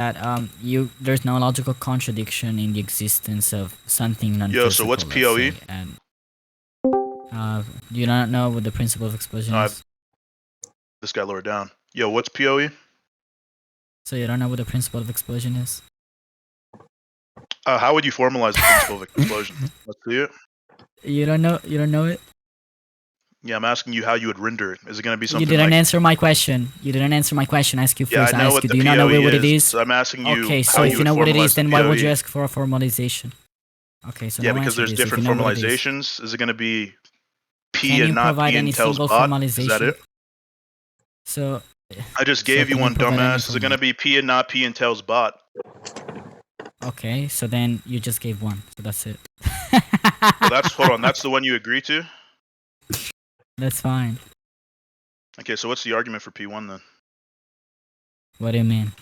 there's no logical contradiction in the existence of something non-physical. Yo, so what's POE? And do you not know what the principle of explosion is? This guy lower down. Yo, what's POE? So you don't know what the principle of explosion is? How would you formalize the principle of explosion? Let's see it. You don't know it? Yeah, I'm asking you how you would render it. Is it going to be something You didn't like... answer my question. You didn't answer my question. I ask you first. Yeah, I know what you, the do you not know POE what it is? So I'm asking you okay, how so if you know what it is, the then why would POE. you ask for a formalization? Okay, so yeah, no because there's answer this. different If you know what it formalizations. Is it going to be P Can and you not provide P any and tells single bot? formalization? Is that it? So I just gave you can one, provide any dumbass. Is it going to be P and not P and tells bot? Okay, so then you just gave one. So that's it. Well, hold on. That's the one you agree to? That's fine. Okay, so what's the argument for P1 then? What do you mean?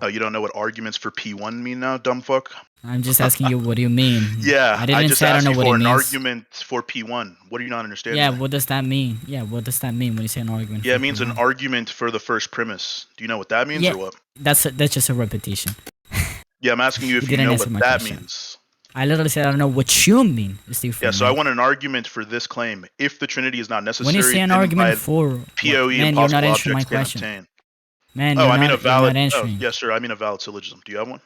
Oh, you don't know what arguments for P1 mean now, dumb fuck? I'm just asking you, what do you mean? Yeah, I didn't just say I don't asked know you what for it an means. argument for P1. What are you not understanding? Yeah, what does that mean? Yeah, what does that mean when you say an argument? Yeah, it means an argument for the first premise. Do you know what that means or what? That's just a repetition. Yeah, I'm asking you if you know what that means. I literally said I don't know what you mean. Yeah, so I want an argument for this claim. If the Trinity is not necessary, when you say an argument for POE man, you're not answering my question. Man, I mean a valid. Yes, sir. I mean a valid syllogism. Do you have one?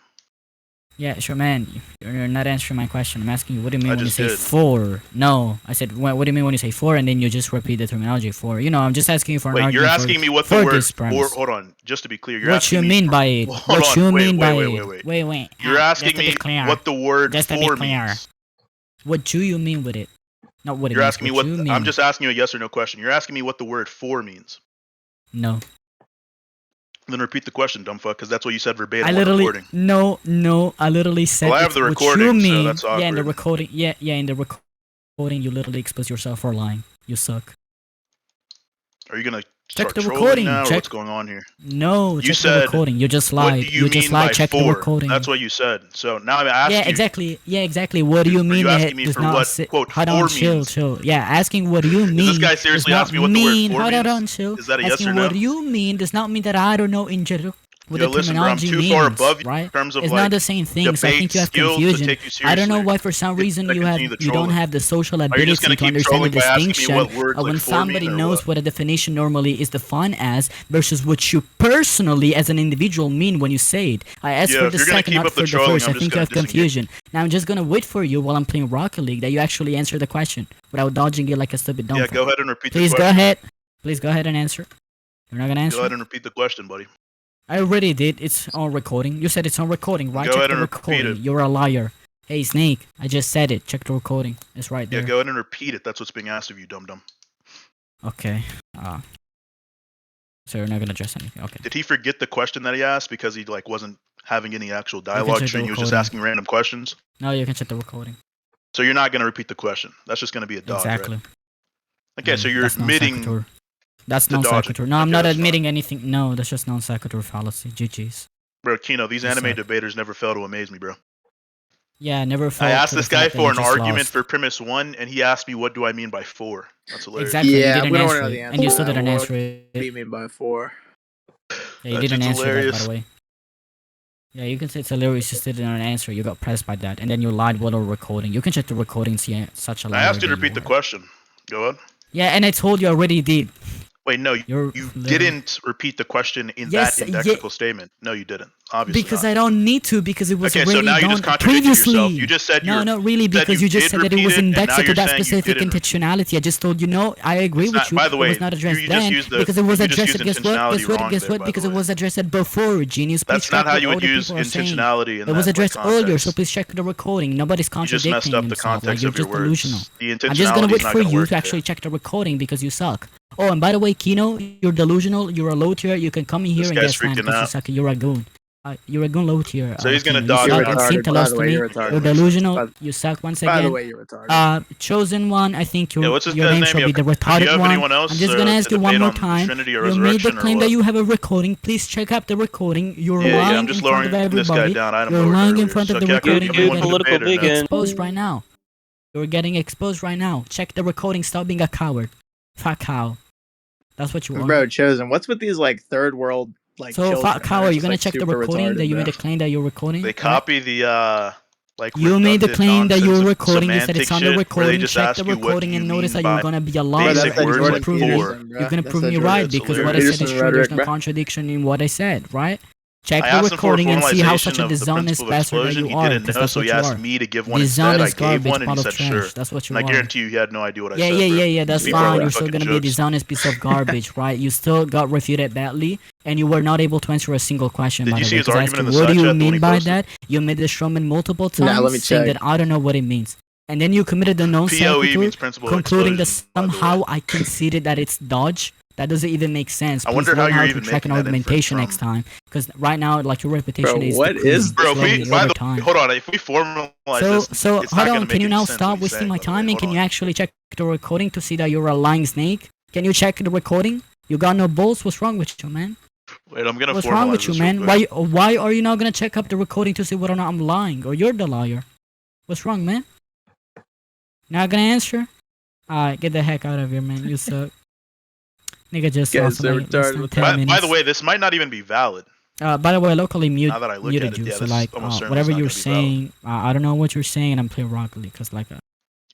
Yeah, sure, man. You're not answering my question. I'm asking you, what do you mean when you say did. for? No, I said, what do you mean when you say for? And then you just repeat the terminology for. You know, I'm just asking you for an argument. Wait, you're asking me what the word for? Hold on, just to be clear, you're asking me. What you mean by it? What you mean by it? Wait. You're asking me what the word for means. What do you mean with it? Not what it means. You're asking me what. I'm just asking you a yes or no question. You're asking me what the word for means. No. Then repeat the question, dumb fuck, because that's what you said verbatim. I literally no. I literally said. Well, I have the recording, so that's awkward. Yeah, in the recording. Yeah, in the recording, you literally expose yourself for lying. You suck. Are you gonna check start the recording? Now, or what's going on here? No, check the recording. You just lied. You just lied. Check the recording. That's what you said. So now I'm asking. Yeah, exactly. What do you mean? Are you asking me for what quote for means? Chill. Yeah, asking what do you mean? Does this guy seriously ask me what the word for means? Hold on, chill. Is that a yes or no? no? What do you mean does not mean that I don't know in general. What the listen, bro, I'm terminology too means, far above you right? in terms of it's like not the same things. I think you have confusion. I don't know why for some reason you don't have the social ability to understand the distinction of when somebody knows what a definition normally is defined as versus what you personally as an individual mean when you say it. I asked for the second, not for the first. I think you have confusion. Now I'm just gonna wait for you while I'm playing Rocket League that you actually answer the question without dodging it like a stupid dumb. Yeah, go ahead and repeat the question. Please go ahead and answer. You're not gonna answer? Go ahead and repeat the question, buddy. I already did. It's on recording. You said it's on recording, right? Go ahead and recording. repeat it. You're a liar. Hey, Snake. I just said it. Check the recording. It's right there. Yeah, go ahead and repeat it. That's what's being asked of you, dum-dum. Okay. So you're not gonna address anything. Okay. Did he forget the question that he asked because he like wasn't having any actual dialogue and he was just asking random questions? No, you can check the recording. So you're not gonna repeat the question. That's just gonna be a dodge, exactly. Right? Okay, so you're admitting. That's non sequitur. No, I'm not admitting anything. No, that's just non sequitur fallacy. GG's. Bro, Kino, these anime debaters never fail to amaze me, bro. Yeah, never fail. I asked this guy for an argument for premise 1, and he asked me, "What do I mean by 4?" That's hilarious. Exactly. Yeah, we don't know the answer. And you still didn't answer it. What do you mean by 4? Yeah, you didn't answer that, by the way. Yeah, you can say it's hilarious. You just didn't answer. You got pressed by that, and then you lied while recording. You can check the recording. See, such a liar. I asked you to repeat the question. Go ahead. Yeah, and I told you already did. Wait, no, you didn't repeat the question in that indexical statement. No, you didn't. Obviously because not. I don't need to, because it was okay, already so now done you just contradicted yourself. You just said no, not really, because you just said that it was indexed to that specific intentionality. I just told you, no, I agree with you. By the way, it was not addressed then, because it was addressed, guess what, because it was addressed before, genius. That's not how you would use intentionality. It was addressed earlier, so please check the recording. Nobody's contradicting himself. You just messed up the context of your words. You're just delusional. I'm just gonna wait for you to actually check the recording, because you suck. Oh, and by the way, Kino, you're delusional. You're a low tier. You can come in here and get slammed because you suck. You're a goon. You're a goon low tier. So he's gonna dodge. You're delusional. You suck once again. By the way, you're retarded. Chosen one. I think your name shall be the retarded one. I'm just gonna ask you one more time. You made the claim that you have a recording. Please check up the recording. You're lying in front of everybody. You're lying in front of the recording. You're getting exposed right now. You're getting exposed right now. Check the recording. Stop being a coward. Fat cow. That's what you want. Bro, Chosen, what's with these like third world like. So, children, Kyle, they're are you just, gonna like, check the super recording that retarded, you made bro. a claim that you're recording? They right? copy the like You made the redundant claim that you nonsense were of recording. You said it's semantic on the shit, where they recording. just Check ask the you what do recording you and notice mean that you're by gonna be a Bro, liar. that's basic that And you're words gonna Jordan like prove me. for. Peterson, bro. You're gonna That's prove that me Jordan. right Yeah, it's because what I hilarious. said is Peterson true. There's rhetoric, no bro. contradiction in what I said, right? Check I the asked him for a recording and see how formalization such a of the dishonest principle of bastard that explosion. you He are, didn't because know, that's so what he you asked are. me to give one instead. I Dishonest gave garbage, one, and he pile of said sure. trash. That's what you And I are. guarantee you, he had no idea what I Yeah, said, yeah, bro. yeah, yeah. That's Just be throwing fine. out You're still fucking gonna be a jokes. dishonest piece of garbage, right? You still got refuted badly, and you were not able to answer a single question. Did By you the see way, his because I asked argument you, in the what do side you chat, the one mean he by posted? that? You made the strawman multiple Nah, let times, me saying check. that I don't know what it means, and then you committed the non POE sequitur, means principle of concluding that explosion, by the way. somehow I conceded that it's dodge. That doesn't even make sense. I Please wonder how learn you're how to even track an making that inference argumentation next from. time, because right now, like your reputation Bro, is what is decreasing Bro, if slowly we, by over the time. hold on, if we formalize So, this, so it's hold not on. gonna Can make you any now sense what stop he's wasting saying, my by the way. time and Hold can on. you actually check the recording to see that you're a lying snake? Can you check the recording? You got no balls. What's wrong with you, man? Wait, I'm gonna What's wrong formalize with you, this real man? quick. Why are you not gonna check up the recording to see whether or not I'm lying or you're the liar? What's wrong, man? Not gonna answer? Alright, get the heck out of here, man. You suck. Nigga just You lost guys are like less retarded than with 10 that. By the minutes. way, this might not even be valid. By the way, I locally Now that I look muted at it, you, yeah, so this like, almost certainly whatever is not you're gonna be valid. saying, I don't know what you're saying, and I'm playing Rocket League, cause like,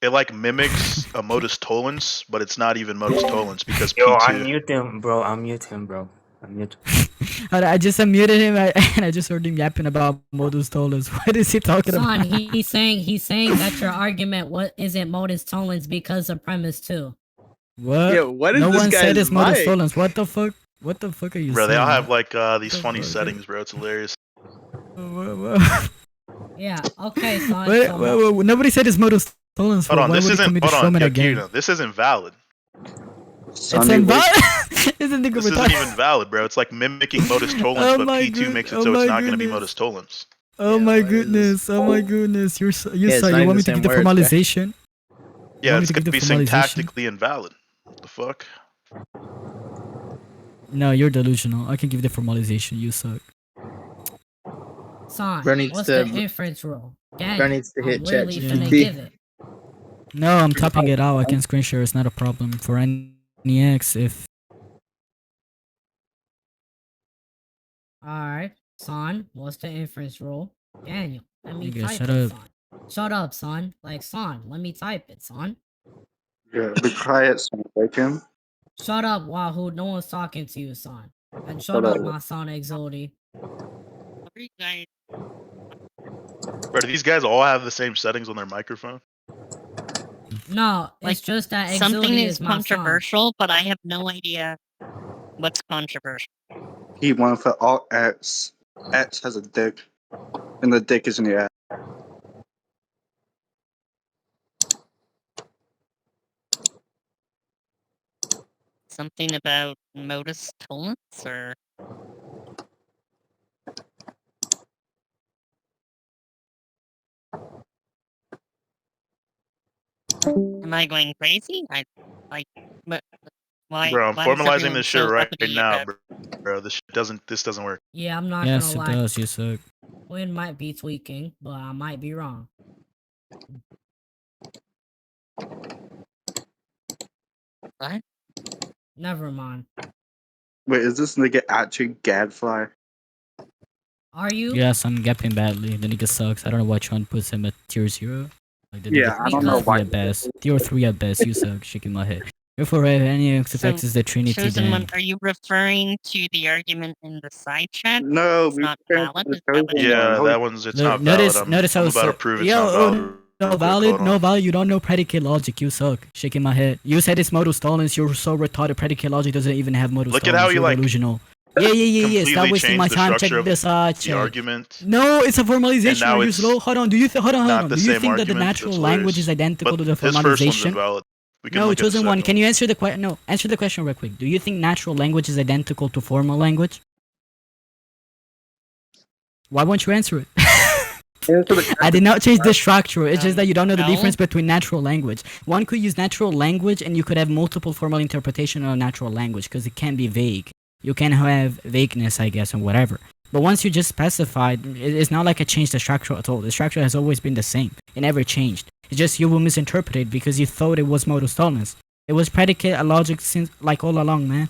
It like mimics a modus tollens, but it's not even modus tollens because Yo, P2. unmute him, bro. Unmute him, bro. Unmute. I just unmuted him and I just heard him yapping about modus tollens. What is he talking Son, about? he's saying that your argument isn't modus tollens because of premise two. What? Yo, what is No this one said guy's it's modus mic? tollens. What the fuck? What the fuck are you Bro, they saying? all have like these the funny fuck? settings, bro. It's hilarious. Yeah, okay, son. Wait, so nobody said it's modus tollens. Hold on, Why this would he isn't. commit a Hold on, strawman again? Yakina, this isn't valid. It's Sunday, invalid. Isn't the This isn't even valid, bro. It's like mimicking modus tollens, Oh but my P2 makes it oh so it's my not going to be goodness. modus tollens. Oh Yeah, my what is- goodness. Oh my goodness. You're Yeah, it's so not you even want me the to give same the words, bro. formalization? You Yeah, want me it's to going give to the be formalization? syntactically invalid. What the fuck? No, you're delusional. I can give the formalization. You suck. son, Bro needs what's to- the inference rule? Bro Dang, needs to I'm hit really finna ChatGPT. give it. No, I'm typing it out. I can screen share. It's not a problem for NEX if. Alright, son, what's the inference rule? Daniel, let me Nigga, type shut it, up. son. Shut up, son. Like, son, let me type it, son. Yeah, be quiet, son. Like him. Shut up, Wahoo. No one's talking to you, son. And shut Shut up, up. my son, Axility. Bro, do these guys all have the same settings on their microphone? No, it's just that Something Axility is is my son. controversial, but I have no idea what's controversial. He went for all X. X has a dick. And the dick is in the ass. Something about modus tollens, or am I going crazy? But why? Bro, I'm why is formalizing everyone this shit so right uppity now, about? bro. This doesn't work. Yeah, I'm not Yes, it gonna lie. does. You suck. Quinn might be tweaking, but I might be wrong. What? Never mind. Wait, is this nigga actually Gadfly? Are you? Yes, I'm gapping badly. The nigga sucks. I don't know why Tron puts him at tier 0. Like, the Yeah, nigga I don't know Because- why. at best. Tier 3 at best. You suck. Shaking my head. Therefore, if any X So, effects is the Trinity, Chosen then. one, are you referring to the argument in the side chat? No, It's we not can't valid. the Is that what chosen it is? one. Yeah, Hold- that one's it's Look, not notice, valid. notice how I'm it's about to prove it's yo, not valid. no real quick, valid, hold no on. valid. You don't know predicate logic. You suck. Shaking my head. You said it's modus tollens. You're so retarded. Predicate logic doesn't even have modus Look tollens. at how you, You're like, delusional. Yeah. Stop Completely wasting my changed the time. Check structure of this the chat. argument. No, it's a formalization. now Are you it's slow? Hold on. Do you hold on? not the Do you same think that the argument. natural It's language is hilarious. identical to But the his first one's formalization? invalid. We can No, look at the chosen one. second Can you answer the question? No, answer the question real quick. Do you think natural language is identical to formal language? Why won't you answer it? Answer the I did not change the structure. It's just that you don't know the No. difference between natural language. One could use natural language and you could have multiple formal interpretation of natural language because it can be vague. You can have vagueness, I guess, and whatever. But once you just specified, it's not like I changed the structure at all. The structure has always been the same. It never changed. It's just you will misinterpret it because you thought it was modus tollens. It was predicate and logic since like all along, man.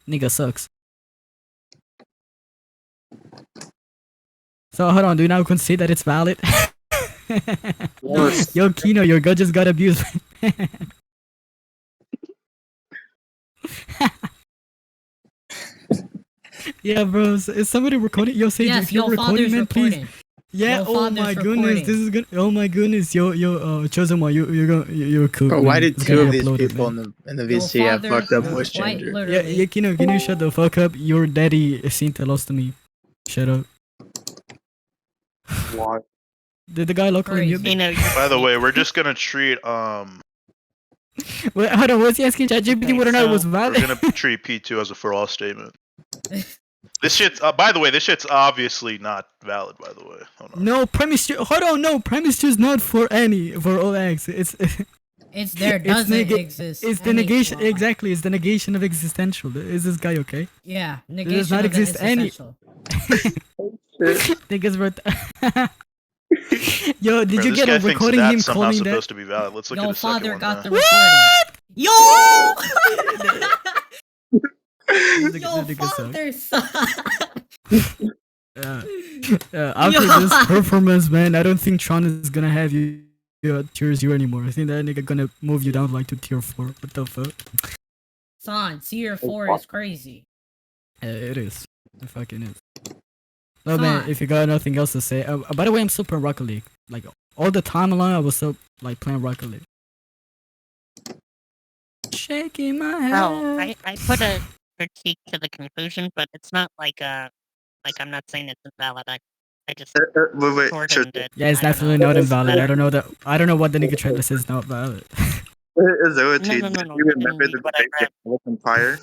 Nigga sucks. So hold on, do you now concede that it's valid? Yo, Kino, your gut just got abused. Yeah, bro. Is somebody recording? Yo, Sage, Yes, if you're your recording, father's man, please. recording. Yeah. Your Oh my father's goodness, recording. this is good. Oh my goodness, chosen one, you're cool. Bro, why did It's two gonna of these upload it, people man. in the Your VC have father, fucked up voice quite changer? literally. Yeah, Kino, can you shut the fuck up? Your daddy sent a loss to me. Shut up. Why? Did the guy locally mute Crazy. me? By the way, we're just gonna treat Wait, hold on, was he asking ChatGPT Okay, whether or not it was so- valid? we're gonna treat P2 as a for all statement. This shit's by the way, this shit's obviously not valid. By the way, hold on. No, premise two. Hold on, no, premise two is not for all X. It's there It's doesn't nega- exist. It's the any negation. form. Exactly, it's the negation of existential. Is this guy okay? Yeah, negation not of the exist any- existential. Think it's worth. Yo, did Bro, you this get guy a thinks recording that's him somehow calling supposed that? to be valid. Let's look Your at the second father one got now. the recording. That Yo! Yo, nigga suck. father sucks. After Yo. this performance, man, I don't think Tron is gonna have you at tier 0 anymore. I think that nigga gonna move you down like to tier 4. What the fuck? Son, tier 4 is crazy. It is. It fucking is. No, man, Son. if you got nothing else to say. By the way, I'm still playing Rocket League. Like, all the time along, I was still, like, playing Rocket League. Shaking my head. Oh, I put a critique to the conclusion, but it's not like I'm not saying it's invalid. I just Wait, shortened it. Yeah, it's I don't definitely know. not It's invalid. better. I don't know what the nigga tried to say is not valid. Azility, No, do no. you You remember didn't the read what I debate wrote. with Empire?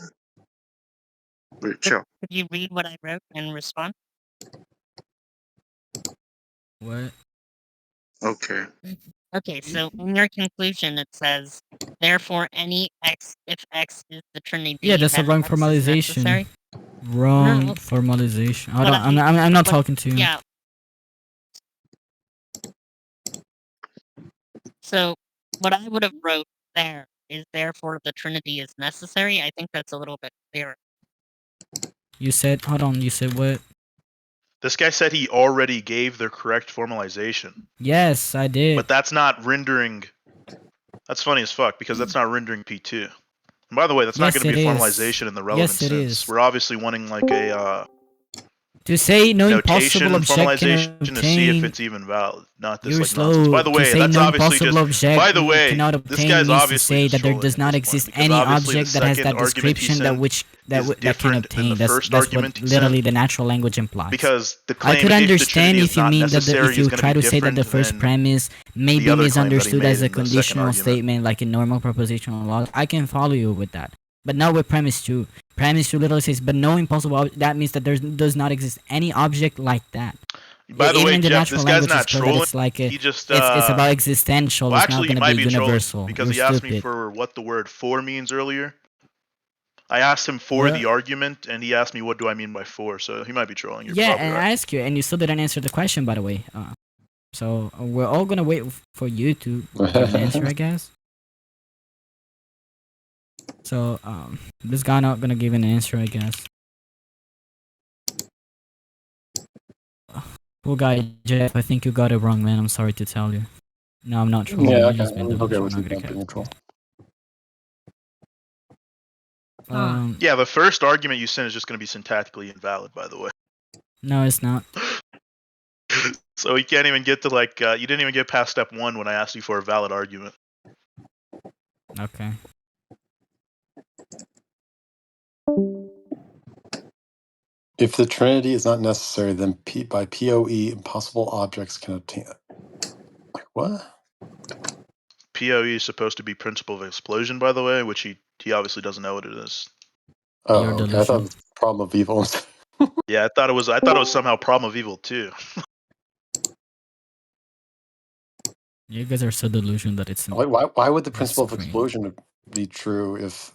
Wait, chill. Could you read what I wrote and respond? What? Okay. Okay, so in your conclusion it says, therefore any x if x is the trinity, Yeah, that's a then wrong x is formalization. necessary. Wrong No. formalization. Hold But on, I'm not but- talking to you. Yeah. So what I would have wrote there is therefore the trinity is necessary. I think that's a little bit clearer. You said, hold on, you said what? This guy said he already gave the correct formalization, Yes, I did. but that's not rendering. That's funny as fuck because that's not rendering P2. And by the way, that's not Yes, going to be a it is. formalization in the relevant Yes, it sense. is. We're obviously wanting like a To say no notation impossible object can formalization to see if obtain. it's even valid, not this You're like slow. nonsense. By the To way, say that's no obviously impossible just. object By the way, cannot this obtain guy's means to obviously say just that there trolling does at not this exist point, because any obviously object the that has second that argument he description that sent that is that can different than obtain. the That's first what argument he literally sent. the natural language implies. Because the I claim could if the understand trinity if is you not mean that necessary if you is going try to to be say that the different first than premise may the be other claim that he misunderstood made as a in the second conditional argument. statement, like in normal propositional law. I can follow you with that, but not with premise two. Premise two literally says, but no impossible. That means that there does not exist any object like that. By the Even way, in the Jeff, natural this guy's language, not it's clear that trolling. it's like He just it's about existential. well, It's actually, not he gonna might be be trolling universal. because You're he asked me stupid. for what the word for means earlier. I asked him for What? the argument, and he asked me what do I mean by for. So he might be trolling. You're Yeah, probably and right. I asked you, and you still didn't answer the question, by the way. So we're all gonna wait for you to give an answer, I guess. So this guy not gonna give an answer, I guess. Cool guy, Jeff. I think you got it wrong, man. I'm sorry to tell you. No, I'm not trolling. Yeah, You okay. just been I'm okay delusional. with I'm you not gonna not being care. neutral. Yeah, the first argument you sent is just going to be syntactically invalid, by the way. No, it's not. So you can't even get to like you didn't even get past step 1 when I asked you for a valid argument. Okay. If the trinity is not necessary, then by POE, impossible objects can obtain it. Like what? POE is supposed to be principle of explosion, by the way, which he obviously doesn't know what it is. Oh, You're okay. I thought it was problem of evil. Yeah, I thought it was somehow problem of evil too. You guys are so delusional that it's. Why would the That's principle of crazy. explosion be true if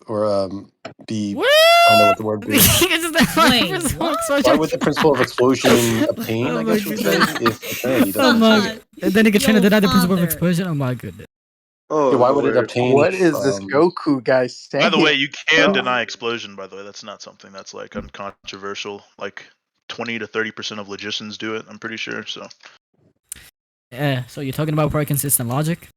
be What? I don't know what the word is. Wait, what? Why would the principle of explosion obtain, Oh I my guess you would say, goodness. if the trinity Oh doesn't my exist? god. And then he can try to Yo, deny the principle of father. explosion. Oh my goodness. Oh, Yeah, why would it Lord. obtain What if, is this Goku guy saying? By the way, you can deny explosion, by the way. That's not something that's like uncontroversial. Like 20 to 30% of logicians do it. I'm pretty sure. So. So you're talking about consistent logic?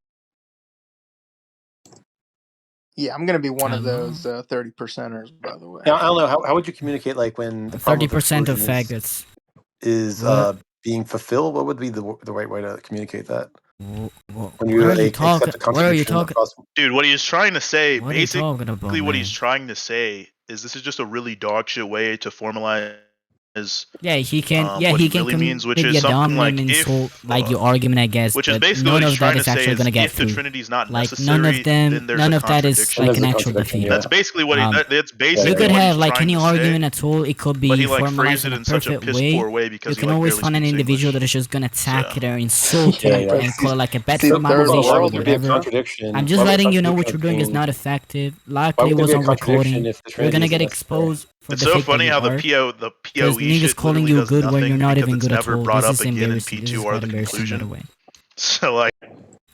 Yeah, I'm gonna be one of Hello. those 30%ers, by the way. Yeah, I don't know. How would you communicate like when the problem 30% with of exclusion faggots. is What? being fulfilled? What would be the right way to communicate that? What When you are you accept talking? a What are you contradiction talking? across. Dude, what he's trying to say, What are you talking about, basically, what man? he's trying to say is this is just a really dog shit way to formalize. Yeah, he can. What he he can really means, which completely is something dominate like and if, insult like your argument, I guess. which is But basically none what he's of trying that to is say actually is gonna get if the through. Trinity is not Like necessary, none of them, then there's none a of that is contradiction. like There's an a actual contradiction, defeat. yeah. That's basically what that's You basically could what have he's like trying any to argument say. at all. It could be But he like formalized phrased in it a in such a perfect piss way. poor way because You he can like always barely find an speaks individual English. that is just gonna attack So. it or insult Yeah, it but and call it like a bad see, the third formalization or world Would be a whatever. contradiction? I'm just Why would letting you know what contradiction you're doing is obtain- not effective. Why Luckily, it would there was be a on contradiction recording. if the You're Trinity gonna isn't get necessary? exposed for It's the so fact that funny you how the are. POE Because niggas shit calling literally you does good when you're nothing not because even it's good at never all. brought This up is again in embarrassing. This is P2 or quite the embarrassing, by the conclusion. way. So like,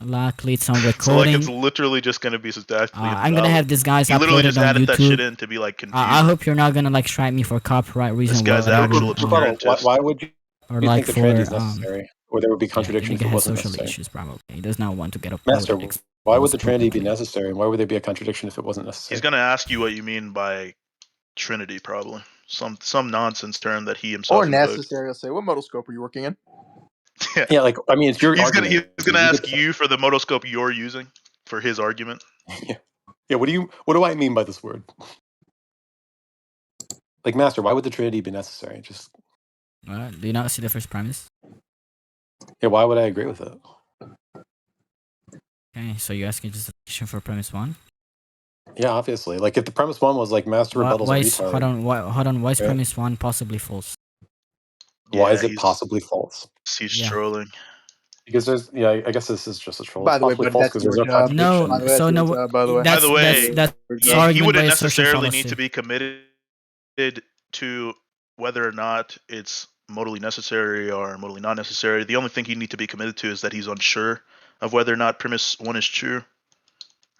Luckily, it's on so like recording. it's literally just gonna be statistically I'm gonna invalid. have this guys He literally uploaded just on added that shit YouTube. in to be like confusing. I hope you're not gonna like strike me for copyright This reason, guy's whatever. actual obscurantist. Why would you Or think like the for Trinity is necessary? Or there would be yeah, the contradiction if nigga it has wasn't social necessary? issues probably. He does not want to get Master, uploaded. why would the Trinity be publicly. necessary? And why would there be a contradiction if it wasn't necessary? He's gonna ask you what you mean by Trinity, probably some nonsense term that he himself or invoked. necessary. I'll say, what modal scope are you working in? Yeah, like I mean, it's your He's argument. gonna ask you for the motoscope you're using for his argument. Yeah, what do I mean by this word? Like, Master, why would the Trinity be necessary? Just Do you not see the first premise? yeah, why would I agree with it? Okay, so you're asking justification for premise one? Yeah, obviously. Like if the premise one was like Master rebuttals Why a is, retard, hold on, why is Yeah. premise one possibly false? why Yeah, is it he's- possibly false? He's Yeah. trolling. Because there's I guess this is just a troll. By It's the way, possibly but false that's because there's your no job. contradiction. By the way, that's So your no, job, by the way. By the way, that's he argument wouldn't by assertion necessarily fallacy. need to be committed to whether or not it's modally necessary or modally not necessary. The only thing he'd need to be committed to is that he's unsure of whether or not premise one is true.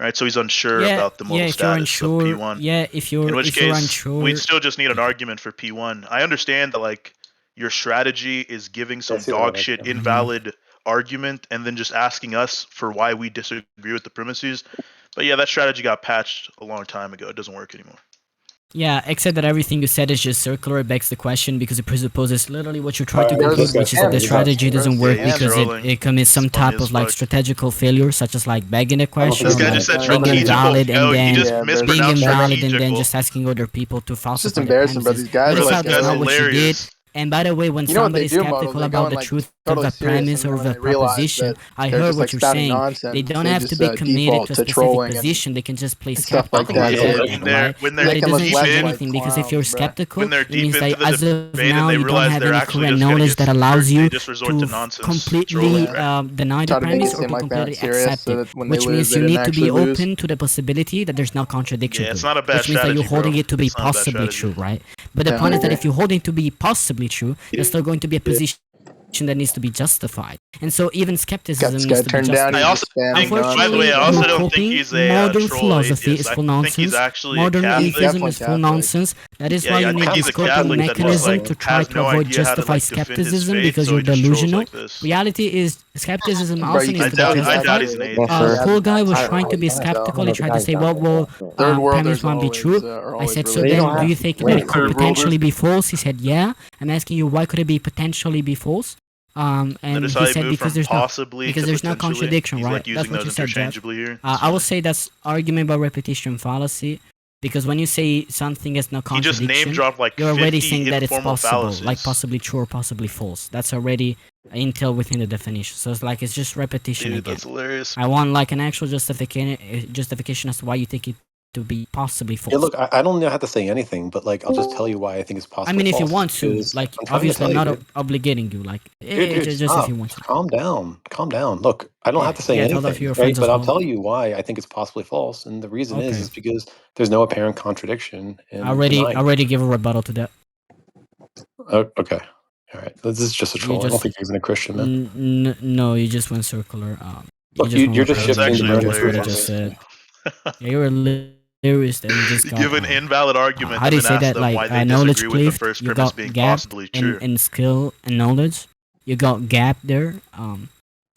Right, so he's unsure about the modal if you're status unsure, of P1. yeah, if you're In which you're case, unsure, we'd still just need an argument for P1. I understand that like your strategy is giving some see that, dog okay. shit Mhm. invalid argument and then just asking us for why we disagree with the premises. But yeah, that strategy got patched a long time ago. It doesn't work anymore. yeah, except that everything you said is just circular. It begs the question because it presupposes literally what you try to Yeah, conclude, this which is guy's that the funny. strategy doesn't work Yeah, he's because trolling. it commits some It's funny type as of like fuck. strategical failure, such as like begging a question, This This guy Yeah, just said being strategical. invalid, and No, he then just Yeah, there's- being mispronounced invalid, and then strategical. just asking other people to It's falsify just the embarrassing, bro. premises. These guys That is like how that's not what you did. hilarious. And by the way, when You know what they somebody's do, models? skeptical They go about in, the like, truth totally of the serious, premise and or then the when they realize proposition, that I they're heard just, what like, you're spouting saying. nonsense, They don't they have just, to be committed default to a to specific trolling and position. They can just play stuff like skeptical. that. I So get when that, they're right? when But they're it come doesn't as deep change less in, like anything because if you're clowns, bro. skeptical, when they're it deep means into that the as of debate now and they you don't realize have they're any actually current just gonna knowledge get that allows screwed, you they just resort to to nonsense completely trolling. deny the Try to make premise it or seem to like they're not completely serious, accept so it, that when they which lose, means they you didn't need to be actually lose. open to the possibility that there's no contradiction Yeah, to it's it, not a bad which means that you're strategy, holding bro. it to be It's not a bad possibly strategy. true, right? But the Yeah, point I is that agree. if you're holding to be possibly true, there's still going to be a position that needs to be justified, and so even Got skepticism this needs guy to be turned down. justified. I He's also just spamming think, by the way, I nonsense. also You're don't think copying he's a modern troll philosophy atheist. is I full think he's nonsense. actually a Modern Catholic. He's atheism definitely is full Catholic. nonsense. That is Yeah, why yeah, you I need think a he's a coping Catholic that just mechanism like to try has to no avoid idea how to justify like defend his skepticism faith, because so you're he just trolls delusional. like this. Reality is skepticism Bro, also you needs can to tell be these I guys doubt are he's an they atheist. have Cool guy was talent. trying to be So, skeptical. He tried to say, well, third premise worlders one be always, true. are I always said, so really then smart. do you think that it could potentially be false? He said, yeah. I'm asking you, why could it be potentially be false? And Notice he how he said, moved because from there's no possibly because to there's no potentially. contradiction, He's right? like That's using what you those said, Josh. interchangeably here. I will say that's argument by repetition fallacy, because when you say something has no He just name contradiction, dropped like you're already 50 saying that it's informal possible, fallacies. like possibly true or possibly false. That's already intel within the definition. So it's like it's just repetition Dude, again. that's hilarious. I want like an actual justification as to why you think it to be possibly false. Yeah, look, I don't have to say anything, but like I'll just tell you why I think it's possible. I mean, if you false, want to, because like, I'm trying to obviously, I'm tell not you, dude. obligating you. Like, Dude, just stop. if you want to. Calm down. Look, I don't have to say Yeah, tell that to anything, your right? friends But as I'll well. tell you why I think it's possibly false, and the reason Okay. is because there's no apparent contradiction in I already denying. give a rebuttal to that. Oh, okay, all right. This is just a troll. I don't think you're even a Christian, man. No, you just went circular. Look, just you're just That's shifting the actually burden what I for just hilarious. said. Yeah, you were theorist and just got Give an invalid argument how and do you then say ask that, them like why they knowledge disagree with the cliffed, first you premise got being gap possibly true. in skill and knowledge, you got gap there.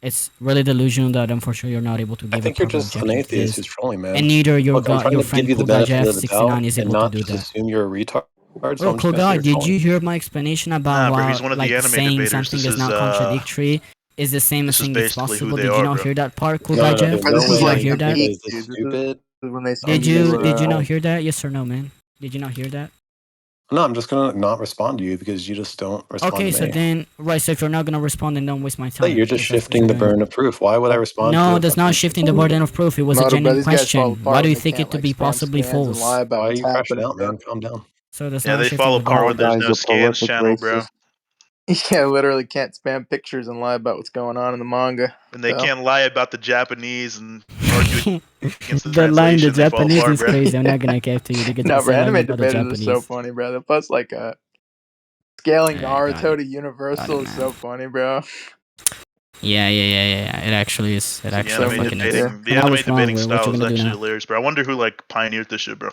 It's really delusional that unfortunately you're not able to I give a think you're proper just an objection to atheist this. who's trolling, man. And neither your Look, I'm trying your to give friend you the Cool Guy benefit of the doubt 69 is and able to not do just that. assume you're a retard. So Bro, I'm just Cool gonna say Guy, you're did trolling. you hear my explanation about Nah, bro, how he's one of the like anime saying debaters. something This is is not contradictory is the same as this is saying it's basically who possible? they Did you are, not bro. hear that part, Cool No, Guy no, no, Jeff? there's Bro, no this Did is you way not like hear you that? think that debate, is this dude. This stupid. is when they say Did you not hear that? Yes or no, man? Did you not hear that? No, I'm just gonna not respond to you because you just don't respond Okay, to so me. then, right, so if you're not gonna respond, then don't waste my Like, time. you're just Because that's what shifting you're the doing. burden of proof. Why would I respond to No, a that's not fucking... shifting the burden of proof. It was a Moto, bro, genuine these guys fall question. apart Why do when you they think can't it to like be spam possibly scans and lie false? about Why are what's you crashing happening, out, bro. man? Calm down. So that's Yeah, not they shifting fall the burden. apart when there's Guy's no a scans prolific channel, bro. racist. Yeah, literally can't spam pictures and lie about what's going on in the manga. And they So, can't lie about the Japanese and argue against the The line the translation. They fall Japanese apart, is bro. crazy. I'm not gonna cap to you. no, Because bro, they're lying anime about the debaters are so Japanese. funny, bro. Plus, like, scaling Yeah, got Naruto it. to Got Universal it, is so man. funny, bro. Yeah. It actually is. It So the actually So anime much, fucking is. yeah. debating, the And I anime was wrong. debating What style you is gonna do actually now? hilarious, bro. I wonder who like pioneered this shit, bro.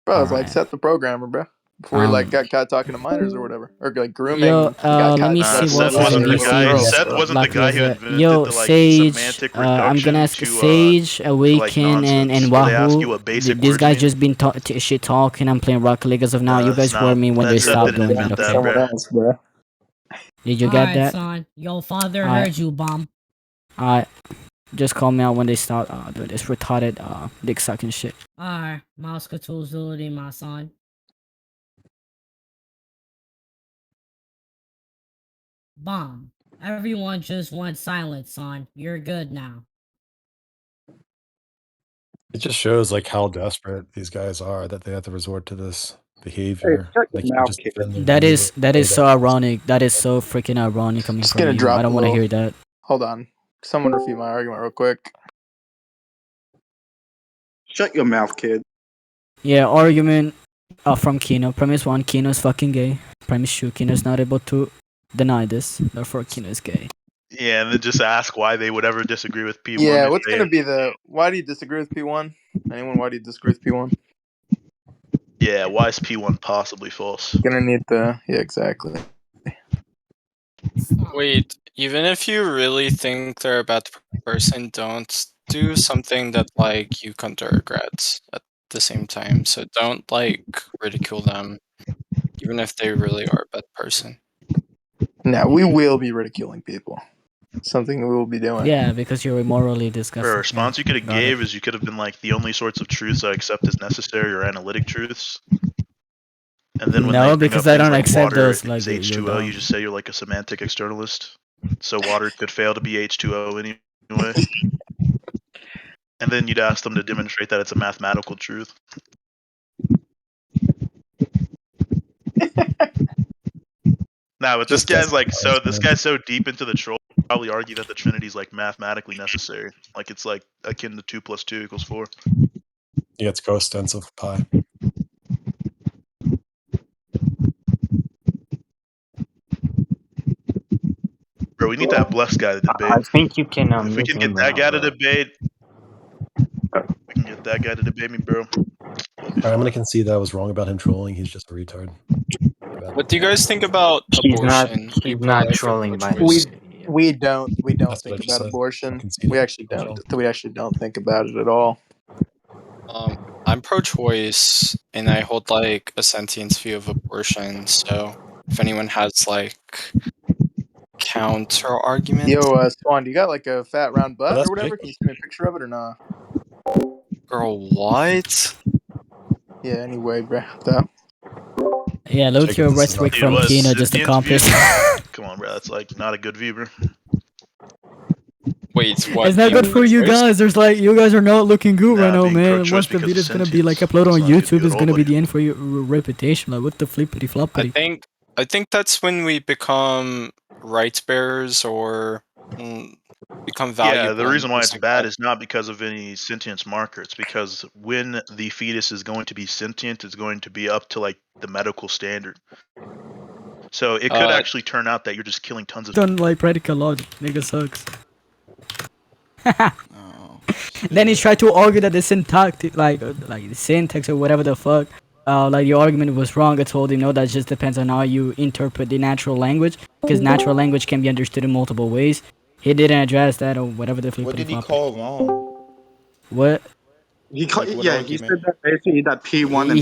Bro, it's like Alright. Seth the programmer, bro. Before he like Um. got caught talking to minors or whatever, or like Yo, grooming, got let caught me Nah, see like what Seth molesting wasn't other the little guy. VCs girls, Seth bro. wasn't the luckily guy as who a invented yo the like Sage. semantic I'm gonna reduction ask to Sage, like Awaken, nonsense, and where they ask you Wahoo. what basic These words guys mean. just been shit talking. I'm playing Rocket League as of now. Nah, You that's guys were not. me when they That Seth stopped didn't doing that. invent that, Okay. Someone bro. else, bro. Did you get Alright, that? son. Your father Alright. heard you, bum. Alright. Just call me out when they start doing this retarded dick sucking shit. Alright, mouse Cthulhu, my son. Bomb. Everyone just went silent, son. You're good now. It just shows like how desperate these guys are that they have to resort to this Hey, behavior. shut They your can't mouth, just kid. defend their That view. is Say so ironic. That is so freaking ironic coming Just from gonna you. drop I don't a want to little. hear that. Hold on. Someone refute my argument real quick. Shut your mouth, kid. Yeah, argument from Kino. Premise 1, Kino is fucking gay. Premise 2, Kino is not able to deny this. Therefore, Kino is gay. Yeah, and then just ask why they would ever disagree with P1. Yeah, if what's they, gonna be the? Why do you disagree with P1? Anyone? Why do you disagree with P1? Yeah, why is P1 possibly false? Gonna need the. Yeah, exactly. Wait, even if you really think they're a bad person, don't do something that like you come to regret at the same time. So don't like ridicule them, even if they really are a bad person. Now we will be ridiculing people. Something we will be doing. Yeah, because you're immorally For a disgusting. response you could have Got it. gave is you could have been like the only sorts of truths I accept as necessary are analytic truths. And then when they No, bring because up I things don't like accept water those. is Like you're H2O, you dumb. just say you're like a semantic externalist. So water could fail to be H2O anyway. And then you'd ask them to demonstrate that it's a mathematical truth. Nah, but this Just guy's like desperate, this man. guy's so deep into the troll, he'll probably argue that the Trinity's like mathematically necessary. Like it's like akin to 2 + 2 = 4. Yeah, it's coextensive pi. Bro, we need to have Blessed guy to debate. I think you can If we mute can get him that now, guy to bro. debate, we can get that guy to debate me, bro. We'll be Alright, I'm gonna fine. concede that I was wrong about him trolling. He's just a retard. What do you guys think about He's not. abortion? Are you He's not pro-life or trolling by pro-choice? We don't That's what I think just about said. abortion. Concede We it. actually I'll don't. chill. We actually don't think about it at all. I'm pro-choice, and I hold like a sentience view of abortion. So if anyone has like counter argument, Yo, Swan, do you got like a fat round Oh, butt that's or whatever? Jacob. Can you send me a picture of it or not? girl, what? Yeah. Anyway, bro. Though. Yeah, load Jacob, your this is not rhetoric Dude, from what Kino just sentience view? accomplished. Come on, bro. That's like not a good view, bro. Wait, what? It's not being good for you pro-choice? guys. There's like you guys are not looking good right Nah, now, being man. pro-choice Once the because of video's gonna be like sentience. uploaded on It's not a good YouTube, view it's at all, gonna be buddy. the end for your reputation. Like what the flippity floppity. I think that's when we become rights bearers or become valuable. Yeah, the reason why and it's things like bad that. is not because of any sentience marker. It's because when the fetus is going to be sentient, it's going to be up to like the medical standard. So it could actually turn out that you're just killing tons of. Done like practical logic. Nigga sucks. Oh. Then he tried to argue that the syntactic, like the syntax or whatever the fuck, like the argument was wrong. I told him no, that just depends on how you interpret the natural language, because natural language can be understood in multiple ways. He didn't address that or whatever the What did he call wrong? What? He Like, what he argument? said that basically that P1 and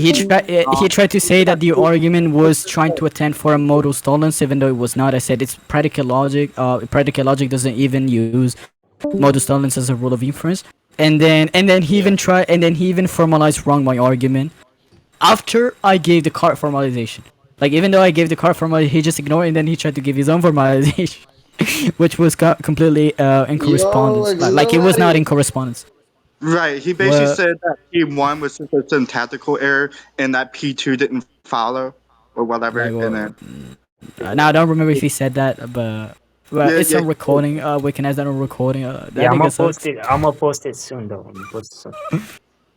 He tried to say that the argument was trying to attend for a modal tolerance, even though it was not. I said it's predicate logic. Predicate logic doesn't even use modal tolerance as a rule of inference. And then he even formalized wrong my argument after I gave the card formalization. Like, even though I gave the card formalization, he just ignored it, and then he tried to give his own formalization, which was completely in correspondence. Like it was not in correspondence. Right, he basically said that P1 was just a syntactical error and that P2 didn't follow or whatever. Like, and then now I don't remember if he said that, but it's on recording. We can ask that on recording. That Yeah, I'm nigga gonna sucks. post it. I'm gonna post it soon, though. I'm gonna post it soon.